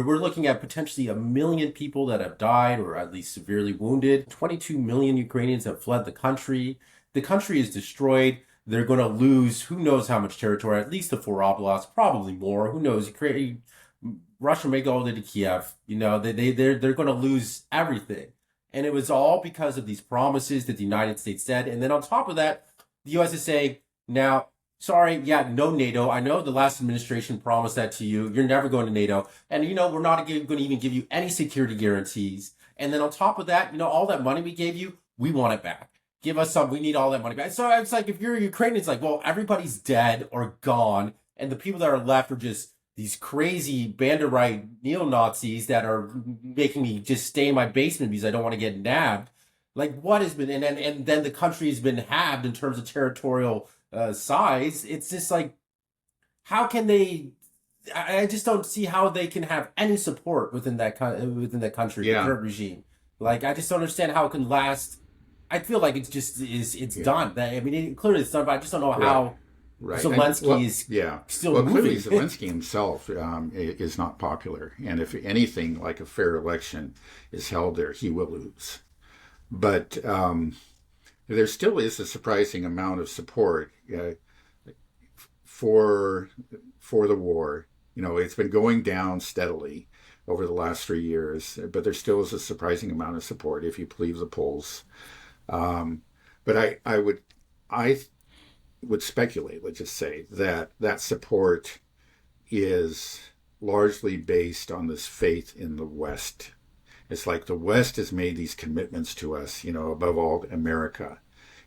We're looking at potentially 1 million people that have died or at least severely wounded. 22 million Ukrainians have fled the country. The country is destroyed. They're going to lose who knows how much territory, at least the four oblasts, probably more. Who knows? Ukraine, Russia may go into Kiev. They're going to lose everything. And it was all because of these promises that the United States said. And then on top of that, the US is saying, now, sorry, yeah, no NATO. I know the last administration promised that to you. You're never going to NATO. And, we're not going to even give you any security guarantees. And then on top of that, all that money we gave you, we want it back. Give us some. We need all that money back. So it's like, if you're Ukrainian, it's like, well, everybody's dead or gone. And the people that are left are just these crazy Banderite neo-Nazis that are making me just stay in my basement because I don't want to get nabbed. Like, what has been, and then the country has been halved in terms of territorial size. It's just like, how can they? I just don't see how they can have any support within that country, the Yeah, current regime. Like, I just don't understand how it can last. I feel like it's yeah, done. Clearly it's done, but I just don't know right, how right. And Zelensky well, is yeah. still Well, clearly moving. Zelensky himself is not popular, and if anything like a fair election is held there, he will lose. But there still is a surprising amount of support for the war. It's been going down steadily over the last 3 years, but there still is a surprising amount of support if you believe the polls. Um, but I would speculate, let's just say, that that support is largely based on this faith in the West. It's like the West has made these commitments to us, above all America.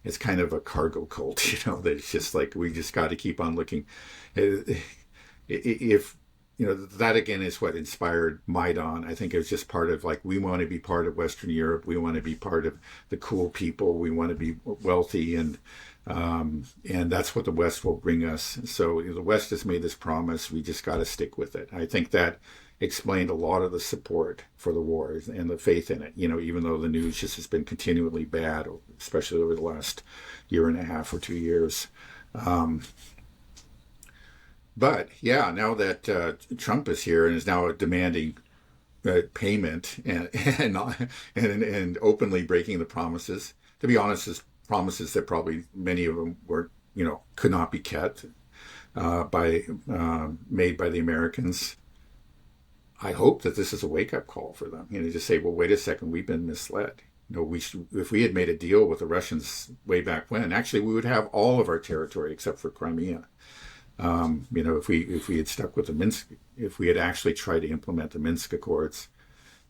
It's kind of a cargo cult, that it's just like we just got to keep on looking. If that again is what inspired Maidan. I think it was just part of like we want to be part of Western Europe. We want to be part of the cool people. We want to be wealthy, and that's what the West will bring us. So the West has made this promise. We just got to stick with it. I think that explained a lot of the support for the war and the faith in it. Even though the news just has been continually bad, especially over the last year and a half or 2 years. Um, but yeah, now that Trump is here and is now demanding payment and openly breaking the promises. To be honest, is promises that probably many of them were could not be kept by made by the Americans. I hope that this is a wake up call for them. Just say, well, wait a second, we've been misled. If we had made a deal with the Russians way back when, actually, we would have all of our territory except for Crimea. If we had stuck with the Minsk, if we had actually tried to implement the Minsk Accords,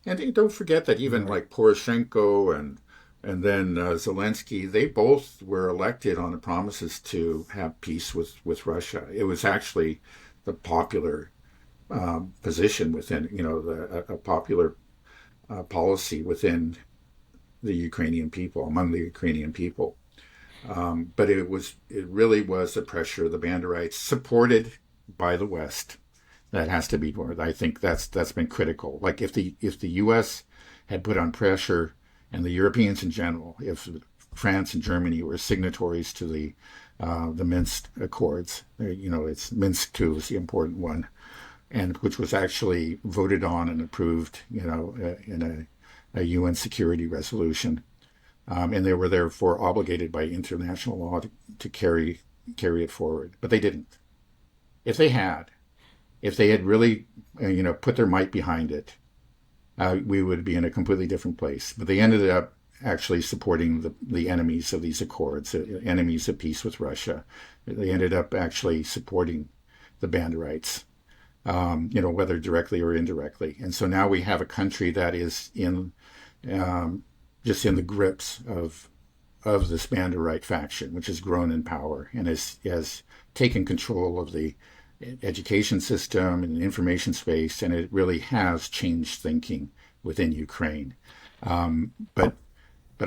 and don't forget that even Right. like Poroshenko and then Zelensky, they both were elected on the promises to have peace with Russia. It was actually the popular position within, a popular policy within the Ukrainian people, among the Ukrainian people. But it really was the pressure of the Banderites, supported by the West. That has to be more. I think that's been critical. Like if the U.S. had put on pressure, and the Europeans in general, if France and Germany were signatories to the Minsk Accords, it's Minsk II is the important one, and which was actually voted on and approved, in a UN security resolution. And they were therefore obligated by international law to carry it forward. But they didn't. If they had, if they had really, put their might behind it, we would be in a completely different place. But they ended up actually supporting the enemies of these accords, enemies of peace with Russia. They ended up actually supporting the Banderites, whether directly or indirectly. And so now we have a country that is just in the grips of this Banderite faction, which has grown in power and has taken control of the education system and information space, and it really has changed thinking within Ukraine. But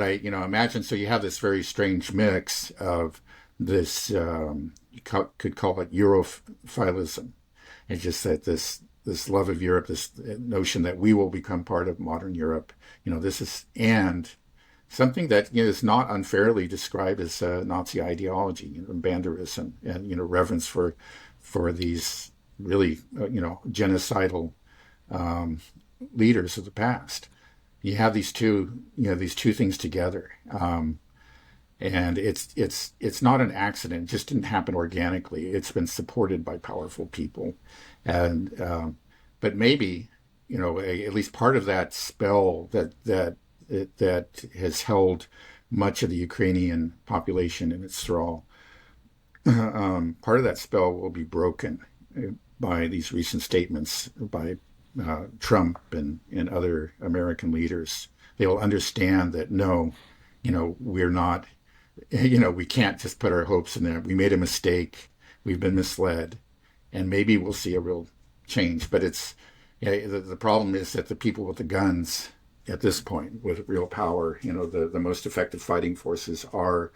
I imagine, so you have this very strange mix of this you could call it Europhilism. It's just that this love of Europe, this notion that we will become part of modern Europe. This is and something that is not unfairly described as Nazi ideology, Banderism, and reverence for these really genocidal um, leaders of the past. You have these two things together, and it's not an accident. It just didn't happen organically. It's been supported by powerful people, and but maybe at least part of that spell that has held much of the Ukrainian population in its thrall. Part of that spell will be broken by these recent statements by Trump and other American leaders. They will understand that no, we're not, we can't just put our hopes in there. We made a mistake. We've been misled, and maybe we'll see a real change. But the problem is that the people with the guns at this point, with real power, the most effective fighting forces are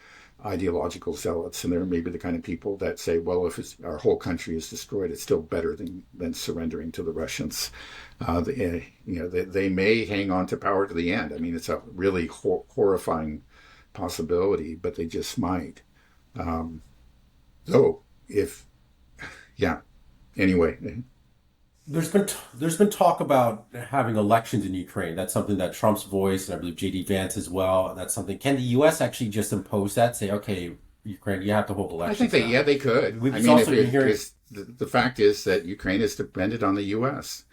ideological zealots, and they're maybe the kind of people that say, well, if our whole country is destroyed, it's still better than surrendering to the Russians. They may hang on to power to the end. I mean, it's a really horrifying possibility, but they just might. Though, anyway. There's been talk about having elections in Ukraine. That's something that Trump's voiced, and I believe JD Vance as well. That's something. Can the U.S. actually just impose that? Say, okay, Ukraine, you have to hold elections. I think they could. We've also been hearing the fact is that Ukraine is dependent on the U.S.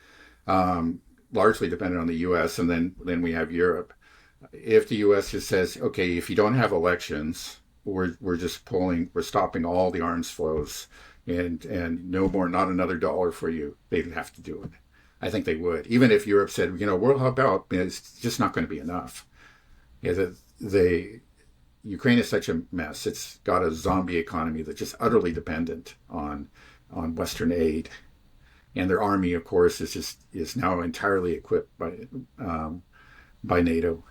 Largely dependent on the U.S. and then we have Europe. If the U.S. just says, okay, if you don't have elections, we're stopping all the arms flows. And no more, not another dollar for you. They'd have to do it. I think they would. Even if Europe said, we'll help out, it's just not going to be enough. Ukraine is such a mess. It's got a zombie economy that's just utterly dependent on Western aid. And their army, of course, is now entirely equipped by NATO.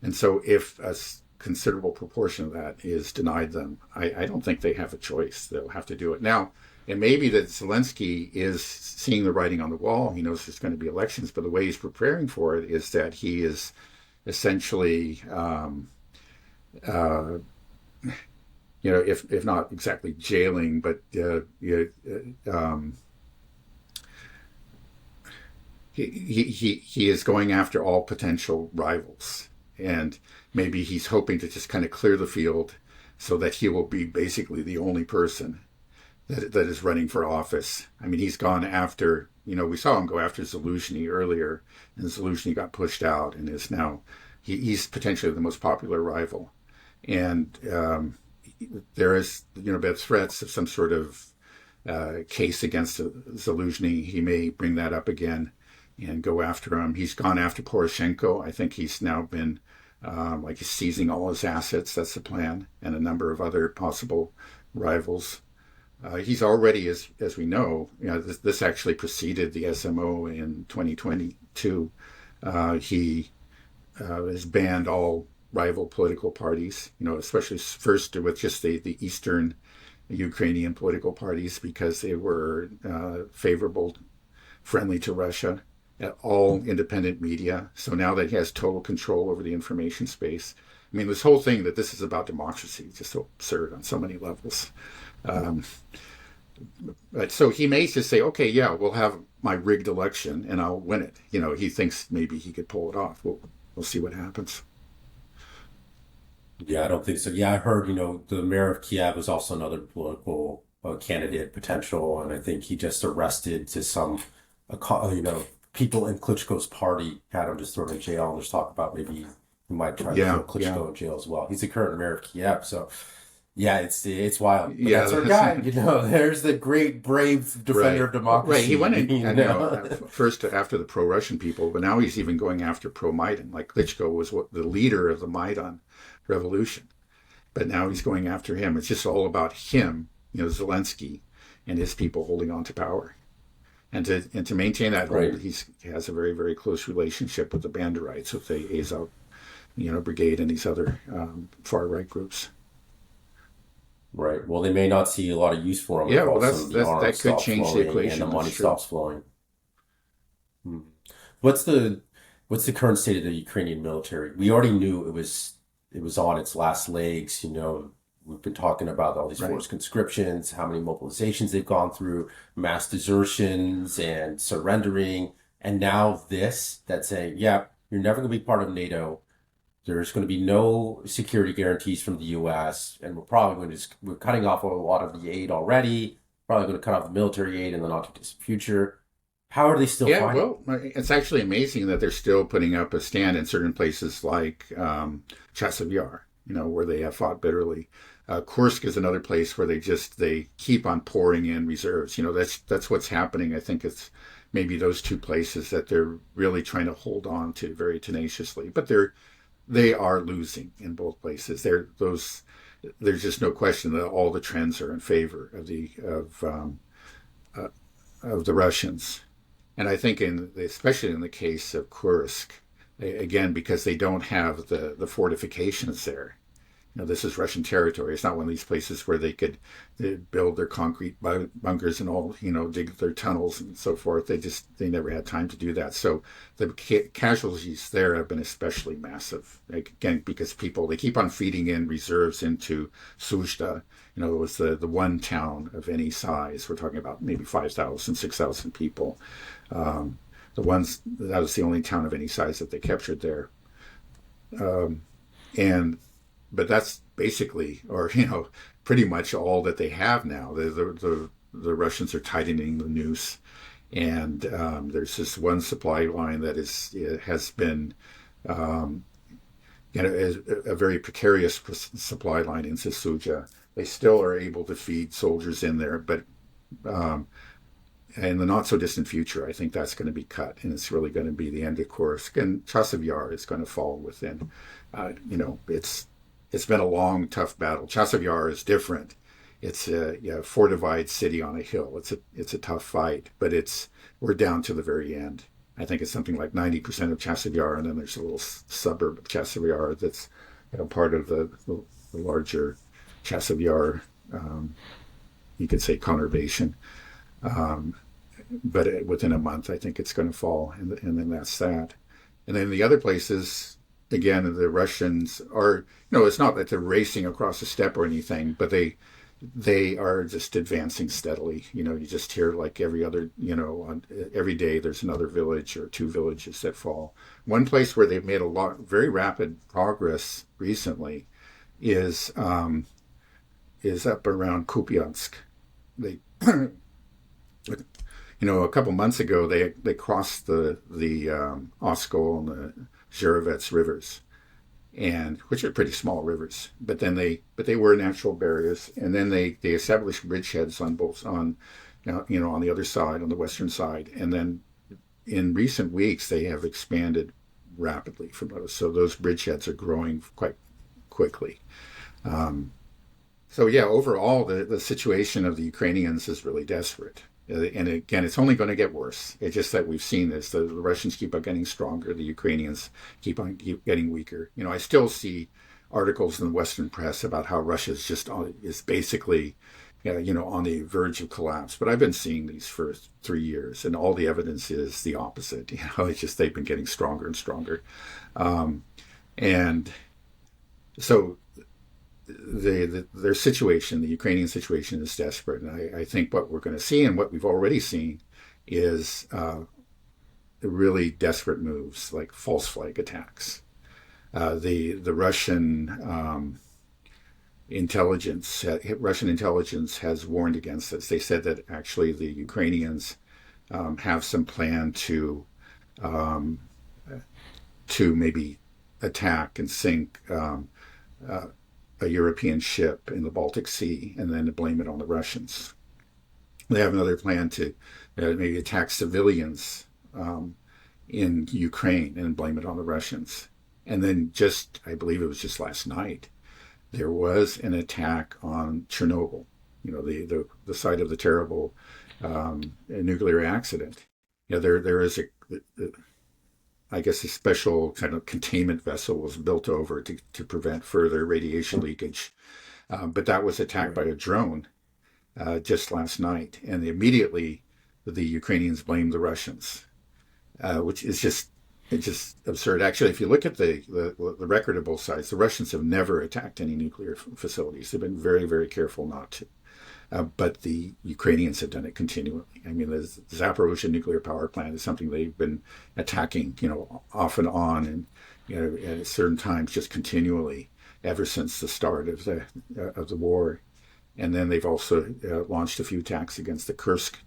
And so if a considerable proportion of that is denied them, I don't think they have a choice. They'll have to do it. Now, it may be that Zelensky is seeing the writing on the wall. He knows there's going to be elections, but the way he's preparing for it is that he is essentially, if not exactly jailing, but he is going after all potential rivals. And maybe he's hoping to just kind of clear the field so that he will be basically the only person that is running for office. I mean, he's gone after, we saw him go after Zelensky earlier, and Zelensky got pushed out and is now, he's potentially the most popular rival. And there is, been threats of some sort of case against Zelensky. He may bring that up again and go after him. He's gone after Poroshenko. I think he's now been he's seizing all his assets. That's the plan, and a number of other possible rivals. He's already, as we know, this actually preceded the SMO in 2022. He has banned all rival political parties, especially first with just the Eastern Ukrainian political parties because they were friendly to Russia. All independent media. So now that he has total control over the information space, I mean, this whole thing that this is about democracy is just so absurd on so many levels. But so he may just say, okay, yeah, we'll have my rigged election and I'll win it. He thinks maybe he could pull it off. We'll see what happens. Yeah, I don't think so. Yeah, I heard, the mayor of Kiev is also another political candidate potential. And I think he just arrested to some, people in Klitschko's party had him just thrown in jail. And there's talk about maybe he might try to throw Klitschko in jail as well. He's the current mayor of Kiev, so yeah, it's wild. But that's our guy. There's the great, brave defender of democracy. Right, he went in first after the pro-Russian people, but now he's even going after pro-Maidan. Like Klitschko was the leader of the Maidan revolution, but now he's going after him. It's just all about him, Zelensky and his people holding on to power. And to maintain that hold, he has a very, very close relationship with the Banderites, with the Azov, brigade and these other far right groups. Right. Well, they may not see a lot of use for him. Yeah. Well, that could change the equation. And the money stops flowing. What's the current state of the Ukrainian military? We already knew it was on its last legs. We've been talking about all these forced conscriptions, how many mobilizations they've gone through, mass desertions and surrendering. And now this, that's saying, yeah, you're never going to be part of NATO. There's going to be no security guarantees from the U.S. And we're cutting off a lot of the aid already. Probably going to cut off the military aid in the not too distant future. How are they still Yeah, fighting? well, it's actually amazing that they're still putting up a stand in certain places like Chasiv Yar, where they have fought bitterly. Kursk is another place where they keep on pouring in reserves. That's what's happening. I think it's maybe those two places that they're really trying to hold on to very tenaciously, but they are losing in both places. There's just no question that all the trends are in favor of the Russians. And I think especially in the case of Kursk, again, because they don't have the fortifications there. This is Russian territory. It's not one of these places where they could build their concrete bunkers and all, dig their tunnels and so forth. They never had time to do that. So the casualties there have been especially massive. Again, because they keep on feeding in reserves into Suzhda. It was the one town of any size. We're talking about maybe 5,000, 6,000 people. That was the only town of any size that they captured there. And but that's basically, or pretty much all that they have now. The Russians are tightening the noose, and there's this one supply line that has been a very precarious supply line in Suja. They still are able to feed soldiers in there, but in the not so distant future, I think that's going to be cut, and it's really going to be the end of Kursk, and Chasiv Yar is going to fall within. It's been a long, tough battle. Chasiv Yar is different. It's a fortified city on a hill. It's a tough fight, but we're down to the very end. I think it's something like 90% of Chasiv Yar, and then there's a little suburb of Chasiv Yar that's part of the larger Chasiv Yar, you could say, conurbation. But within a month, I think it's going to fall, and then that's that. And then the other places, again, the Russians are, it's not that they're racing across the steppe or anything, but they are just advancing steadily. You just hear like every other, every day there's another village or two villages that fall. One place where they've made very rapid progress recently is up around Kupiansk. They a couple months ago, they crossed the Oskol and the Zherovets rivers, and which are pretty small rivers. But they were natural barriers, and then they established bridgeheads on the other side, on the western side, and then in recent weeks they have expanded rapidly from those. So those bridgeheads are growing quite quickly. So yeah, overall, the situation of the Ukrainians is really desperate. And again, it's only going to get worse. It's just that we've seen this. The Russians keep on getting stronger. The Ukrainians keep getting weaker. I still see articles in the Western press about how Russia is basically, on the verge of collapse. But I've been seeing these for 3 years, and all the evidence is the opposite. It's just they've been getting stronger and stronger. And so their situation, the Ukrainian situation, is desperate. And I think what we're going to see, and what we've already seen, is really desperate moves like false flag attacks. The Russian intelligence has warned against this. They said that actually the Ukrainians have some plan to maybe attack and sink a European ship in the Baltic Sea and then to blame it on the Russians. They have another plan to maybe attack civilians in Ukraine and blame it on the Russians. And then I believe it was just last night, there was an attack on Chernobyl, the site of the terrible nuclear accident. There is I guess a special kind of containment vessel was built over to prevent further radiation leakage. But that was attacked by a drone just last night. And immediately the Ukrainians blamed the Russians, which is just absurd. Actually, if you look at the record of both sides, the Russians have never attacked any nuclear facilities. They've been very, very careful not to. but the Ukrainians have done it continually. I mean, the Zaporozhye nuclear power plant is something they've been attacking, off and on, and at certain times just continually ever since the start of the war. And then they've also launched a few attacks against the Kursk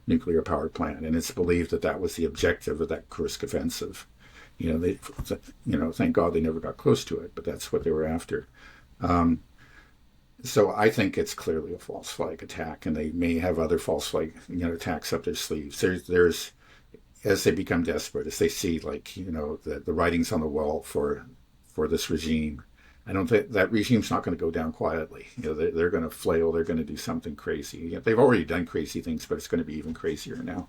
nuclear power plant, and it's believed that that was the objective of that Kursk offensive. Thank God they never got close to it, but that's what they were after. So I think it's clearly a false flag attack, and they may have other false flag attacks up their sleeves. There's as they become desperate, as they see the writings on the wall for this regime. I don't think that regime's not going to go down quietly. They're going to flail. They're going to do something crazy. They've already done crazy things, but it's going to be even crazier now.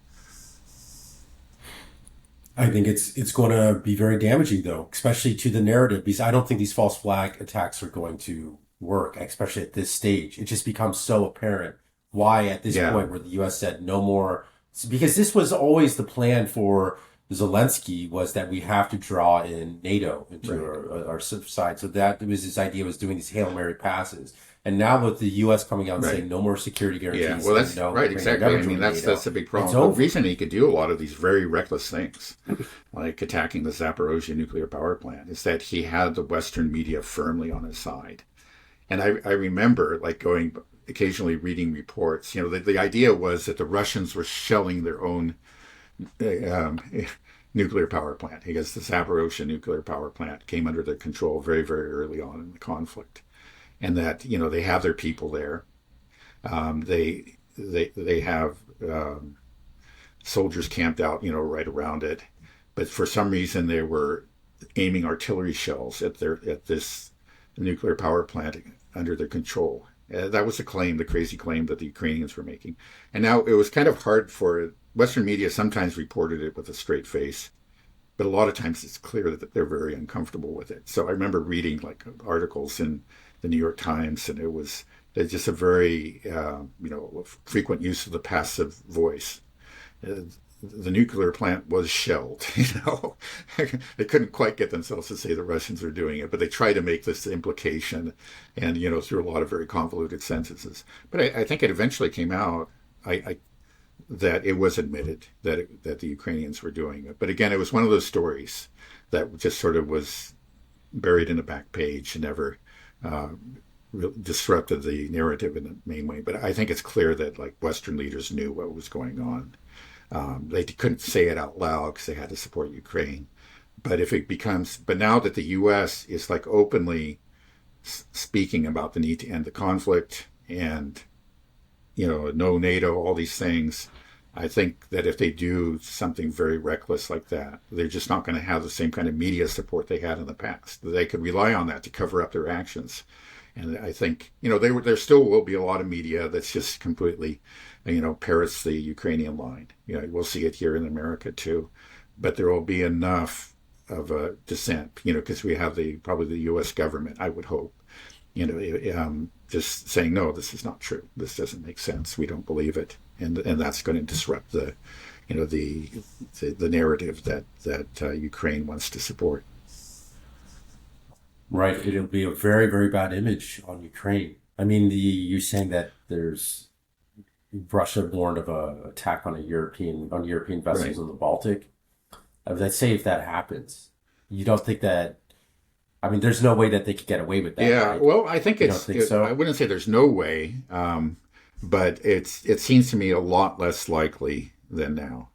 I think it's going to be very damaging, though, especially to the narrative, because I don't think these false flag attacks are going to work, especially at this stage. It just becomes so apparent why at this point where the U.S. said no more, because this was always the plan for Zelensky, was that we have to draw in NATO into our side. So that was his idea, was doing these Hail Mary passes. And now with the U.S. coming out and saying no more security guarantees. Yeah, well, that's right, exactly. I mean, that's a big problem. The reason he could do a lot of these very reckless things, like attacking the Zaporozhye nuclear power plant, is that he had the Western media firmly on his side. And I remember going occasionally reading reports. The idea was that the Russians were shelling their own nuclear power plant, because the Zaporozhye nuclear power plant came under their control very, very early on in the conflict. And that they have their people there. They have soldiers camped out right around it, but for some reason they were aiming artillery shells at this nuclear power plant under their control. That was the crazy claim that the Ukrainians were making. And now it was kind of hard for Western media. Sometimes reported it with a straight face, but a lot of times it's clear that they're very uncomfortable with it. So I remember reading articles in the New York Times, and there's just a very frequent use of the passive voice. The nuclear plant was shelled. They couldn't quite get themselves to say the Russians are doing it, but they try to make this implication, and through a lot of very convoluted sentences. But I think it eventually came out that it was admitted that the Ukrainians were doing it. But again, it was one of those stories that just sort of was buried in the back page and never disrupted the narrative in the main way. But I think it's clear that Western leaders knew what was going on. They couldn't say it out loud because they had to support Ukraine. But now that the U.S. is openly speaking about the need to end the conflict and no NATO, all these things, I think that if they do something very reckless like that, they're just not going to have the same kind of media support they had in the past. They could rely on that to cover up their actions. And I think, there still will be a lot of media that's just completely, parrots the Ukrainian line. We'll see it here in America too. But there will be enough of a dissent, because we have probably the U.S. government, I would hope, just saying, no, this is not true. This doesn't make sense. We don't believe it. And that's going to disrupt the narrative that Ukraine wants to support. Right. It'll be a very, very bad image on Ukraine. I mean, you're saying that there's Russia warned of an attack on European vessels in the Baltic. Let's say if that happens, you don't think that? I mean, there's no way that they could get away with that. Yeah. Right? Well, I think so? I wouldn't say there's no way, but it seems to me a lot less likely than now.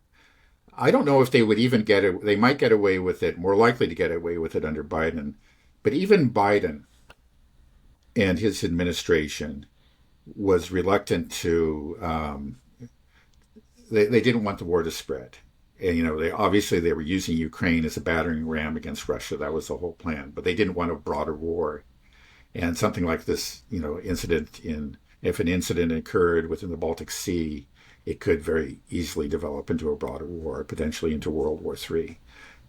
I don't know if they would even they might get away with it, more likely to get away with it under Biden. But even Biden and his administration was reluctant to, they didn't want the war to spread. And, they were using Ukraine as a battering ram against Russia. That was the whole plan. But they didn't want a broader war. And something like this, if an incident occurred within the Baltic Sea, it could very easily develop into a broader war, potentially into World War III.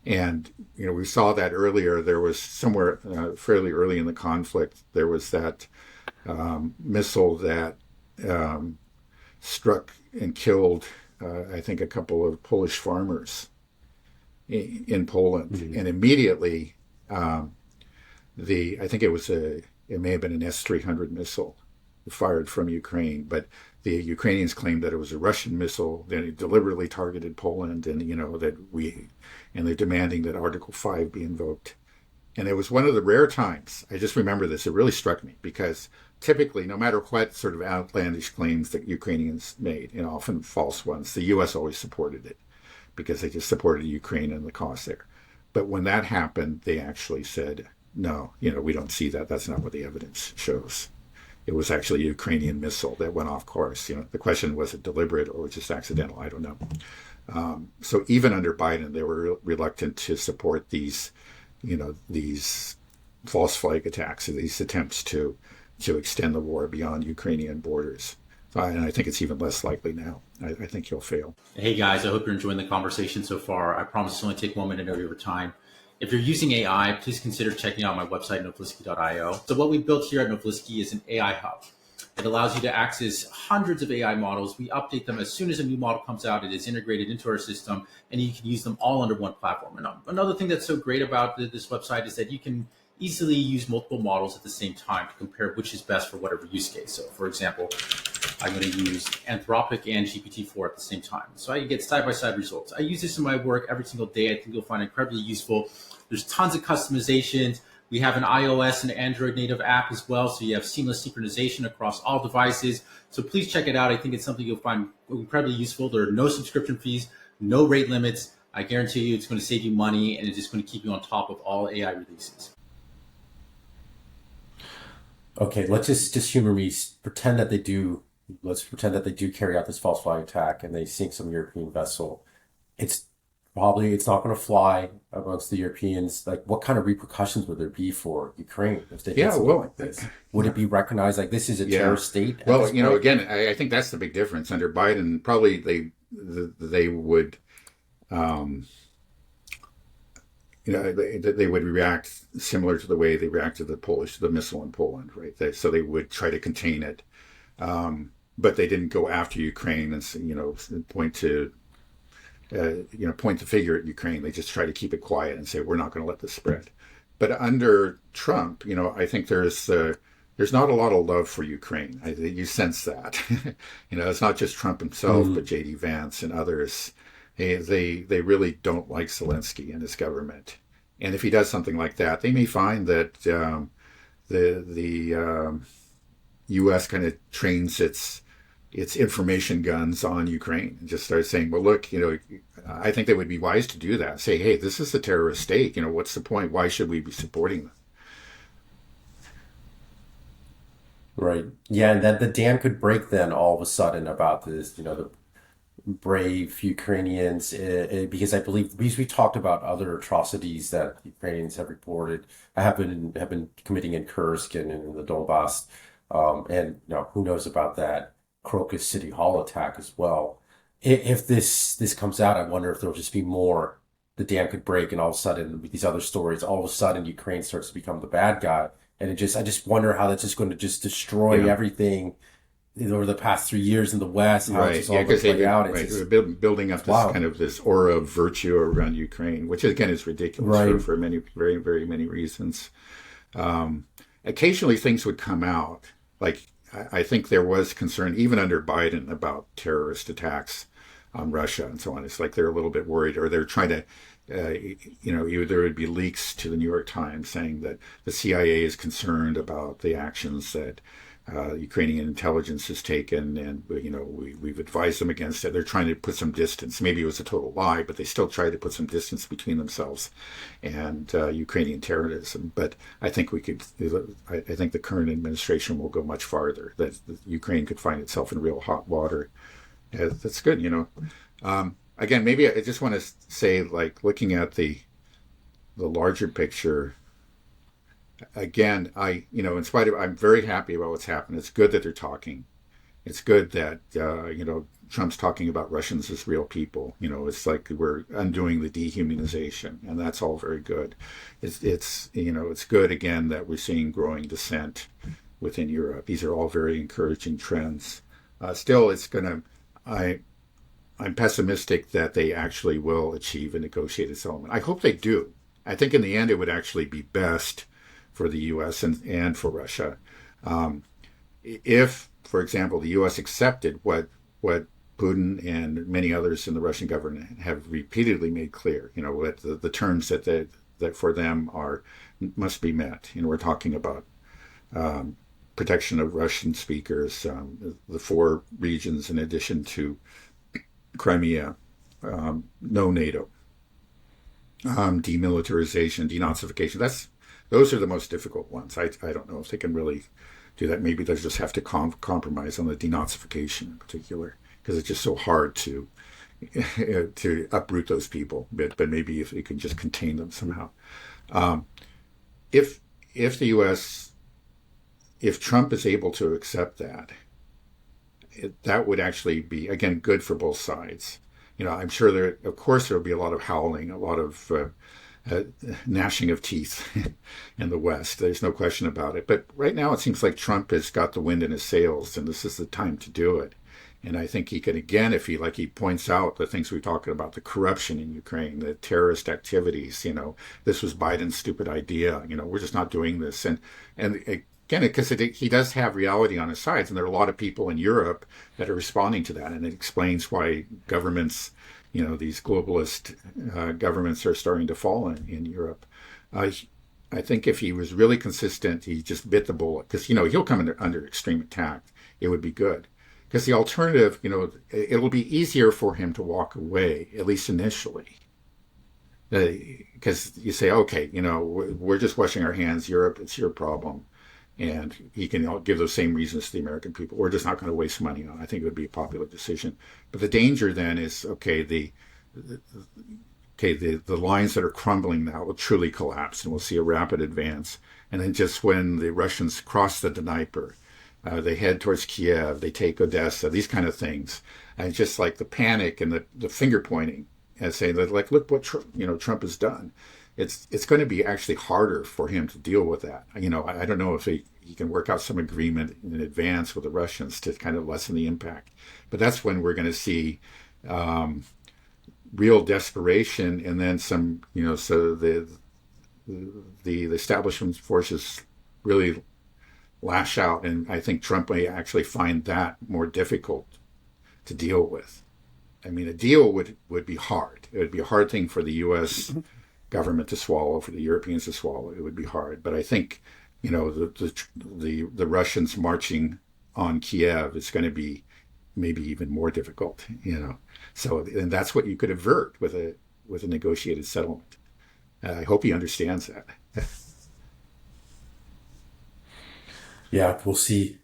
And, we saw that earlier. There was somewhere fairly early in the conflict, there was that missile that struck and killed, I think, a couple of Polish farmers in Poland. Mm-hmm. And immediately, I think it may have been an S-300 missile fired from Ukraine, but the Ukrainians claimed that it was a Russian missile, that it deliberately targeted Poland, and and they're demanding that Article 5 be invoked. And it was one of the rare times, I just remember this, it really struck me, because typically, no matter what sort of outlandish claims that Ukrainians made, often false ones, the U.S. always supported it because they just supported Ukraine and the cause there. But when that happened, they actually said, no, we don't see that. That's not what the evidence shows. It was actually a Ukrainian missile that went off course. The question, was it deliberate or just accidental? I don't know. So even under Biden, they were reluctant to support these false flag attacks, these attempts to extend the war beyond Ukrainian borders. And I think it's even less likely now. I think he'll fail. Hey guys, I hope you're enjoying the conversation so far. I promise to only take 1 minute of your time. If you're using AI, please consider checking out my website, novlisky.io. So what we built here at Novlisky is an AI hub. It allows you to access hundreds of AI models. We update them as soon as a new model comes out. It is integrated into our system, and you can use them all under one platform. And another thing that's so great about this website is that you can easily use multiple models at the same time to compare which is best for whatever use case. So for example, I'm going to use Anthropic and GPT-4 at the same time. So I get side-by-side results. I use this in my work every single day. I think you'll find it incredibly useful. There's tons of customizations. We have an iOS and Android native app as well. So you have seamless synchronization across all devices. So please check it out. I think it's something you'll find incredibly useful. There are no subscription fees, no rate limits. I guarantee you it's going to save you money, and it's just going to keep you on top of all AI releases. Okay, let's just humor me. Pretend that they do. Let's pretend that they do carry out this false flag attack and they sink some European vessel. It's not going to fly amongst the Europeans. Like, what kind of repercussions would there be for Ukraine if they did something like this? Would it be recognized like this is a terrorist state? Well, again, I think that's the big difference. Under Biden, probably they would. They would react similar to the way they reacted to the missile in Poland, right? So they would try to contain it, but they didn't go after Ukraine and point the finger at Ukraine. They just try to keep it quiet and say we're not going to let this spread. But under Trump, I think there's not a lot of love for Ukraine. You sense that. It's not just Trump himself, but J.D. Vance and others. They really don't like Zelensky and his government. And if he does something like that, they may find that the U.S. kind of trains its information guns on Ukraine and just starts saying, well, look, I think they would be wise to do that. Say, hey, this is a terrorist state. What's the point? Why should we be supporting them? Right. Yeah, and then the dam could break then all of a sudden about this, the brave Ukrainians, because I believe we talked about other atrocities that Ukrainians have reported have been committing in Kursk and in the Donbass, and who knows about that Crocus City Hall attack as well. If this comes out, I wonder if there'll just be more. The dam could break, and all of a sudden, with these other stories, all of a sudden Ukraine starts to become the bad guy, and I just wonder how that's just going to just destroy everything over the past 3 years in the West, how it's just all going to play out. They're building up this kind of this aura of virtue around Ukraine, which again is ridiculous for many, very, very many reasons. Occasionally things would come out. Like, I think there was concern, even under Biden, about terrorist attacks on Russia and so on. It's like they're a little bit worried, or they're trying to, there would be leaks to the New York Times saying that the CIA is concerned about the actions that Ukrainian intelligence has taken, and we've advised them against it. They're trying to put some distance. Maybe it was a total lie, but they still try to put some distance between themselves and Ukrainian terrorism. But I think I think the current administration will go much farther. That Ukraine could find itself in real hot water. That's good, Again, maybe I just want to say, like, looking at the larger picture. Again, in spite of, I'm very happy about what's happened. It's good that they're talking. It's good that, Trump's talking about Russians as real people. It's like we're undoing the dehumanization, and that's all very good. It's good, again, that we're seeing growing dissent within Europe. These are all very encouraging trends. Still, I'm pessimistic that they actually will achieve a negotiated settlement. I hope they do. I think in the end, it would actually be best for the U.S. and for Russia. if, for example, the U.S. accepted what Putin and many others in the Russian government have repeatedly made clear, what the terms that for them must be met. We're talking about protection of Russian speakers, the 4 regions in addition to Crimea, no NATO, demilitarization, denazification. Those are the most difficult ones. I don't know if they can really do that. Maybe they'll just have to compromise on the denazification in particular, because it's just so hard to uproot those people. But maybe if you can just contain them somehow. If the U.S. if Trump is able to accept that, that would actually be, again, good for both sides. I'm sure of course, there will be a lot of howling, a lot of gnashing of teeth in the West. There's no question about it. But right now, it seems like Trump has got the wind in his sails, and this is the time to do it. And I think he can, again, if he points out the things we talked about, the corruption in Ukraine, the terrorist activities, this was Biden's stupid idea. We're just not doing this. And again, because he does have reality on his sides, and there are a lot of people in Europe that are responding to that, and it explains why governments, these globalist governments are starting to fall in Europe. I think if he was really consistent, he just bit the bullet, because he'll come under extreme attack. It would be good, because the alternative, it'll be easier for him to walk away, at least initially. Because you say, okay, we're just washing our hands. Europe, it's your problem. And he can give those same reasons to the American people. We're just not going to waste money on it. I think it would be a popular decision. But the danger then is, the lines that are crumbling now will truly collapse, and we'll see a rapid advance. And then just when the Russians cross the Dnieper, they head towards Kiev, they take Odessa, these kind of things. And just like the panic and the finger pointing and saying, look what Trump has done. It's going to be actually harder for him to deal with that. I don't know if he can work out some agreement in advance with the Russians to kind of lessen the impact. But that's when we're going to see real desperation, and then some, so the establishment forces really lash out. And I think Trump may actually find that more difficult to deal with. I mean, a deal would be hard. It would be a hard thing for the U.S. government to swallow, for the Europeans to swallow. It would be hard. But I think, the Russians marching on Kiev is going to be maybe even more difficult, So, and that's what you could avert with a negotiated settlement. I hope he understands that. Yeah, we'll see.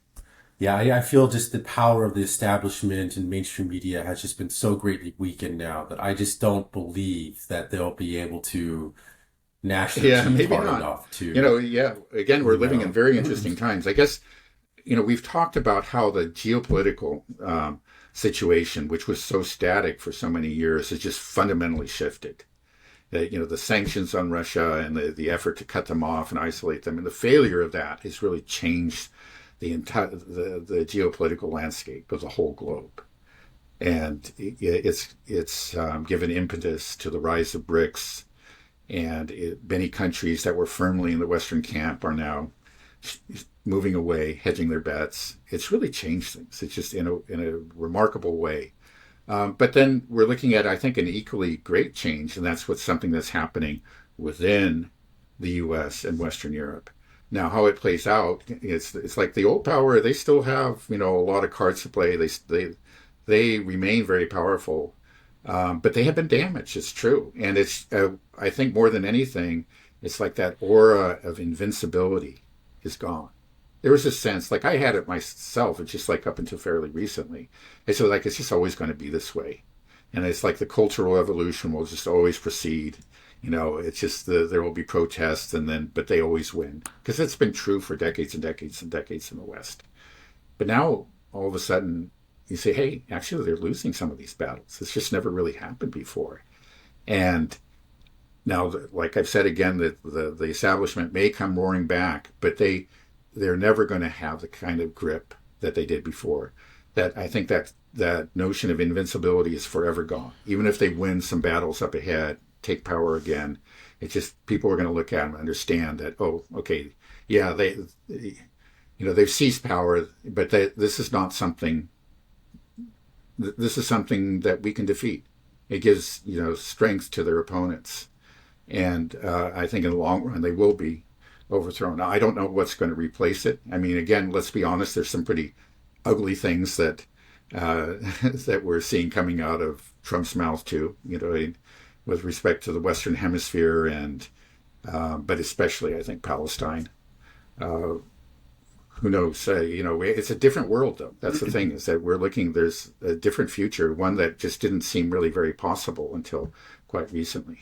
Yeah, I feel just the power of the establishment and mainstream media has just been so greatly weakened now that I just don't believe that they'll be able to gnash their teeth maybe hard not. enough to. Again, we're living in very interesting times. I guess, we've talked about how the geopolitical situation, which was so static for so many years, has just fundamentally shifted. The sanctions on Russia and the effort to cut them off and isolate them, and the failure of that has really changed the entire the geopolitical landscape of the whole globe, and it's given impetus to the rise of BRICS, and many countries that were firmly in the Western camp are now moving away, hedging their bets. It's really changed things. It's just in a remarkable way. But then we're looking at, I think, an equally great change, and that's something that's happening within the U.S. and Western Europe. Now, how it plays out, it's like the old power. They still have, a lot of cards to play. They remain very powerful, but they have been damaged. It's true, and it's I think more than anything, it's like that aura of invincibility is gone. There was a sense, like I had it myself, it's just like up until fairly recently. And so it's just always going to be this way. And it's like the cultural evolution will just always proceed. It's just there will be protests but they always win. Because it's been true for decades and decades and decades in the West. But now, all of a sudden, you say, hey, actually they're losing some of these battles. This just never really happened before. And now, like I've said again, that the establishment may come roaring back, but they're never going to have the kind of grip that they did before. That I think that notion of invincibility is forever gone. Even if they win some battles up ahead, take power again, it's just people are going to look at them and understand that, oh, okay, yeah, they've seized power, but this is not something. This is something that we can defeat. It gives strength to their opponents, and I think in the long run they will be overthrown. Now, I don't know what's going to replace it. I mean, again, let's be honest. There's some pretty ugly things that that we're seeing coming out of Trump's mouth too. With respect to the Western Hemisphere and but especially I think Palestine. Uh, who knows? It's a different world, though. That's the thing, is that we're looking, there's a different future, one that just didn't seem really very possible until quite recently.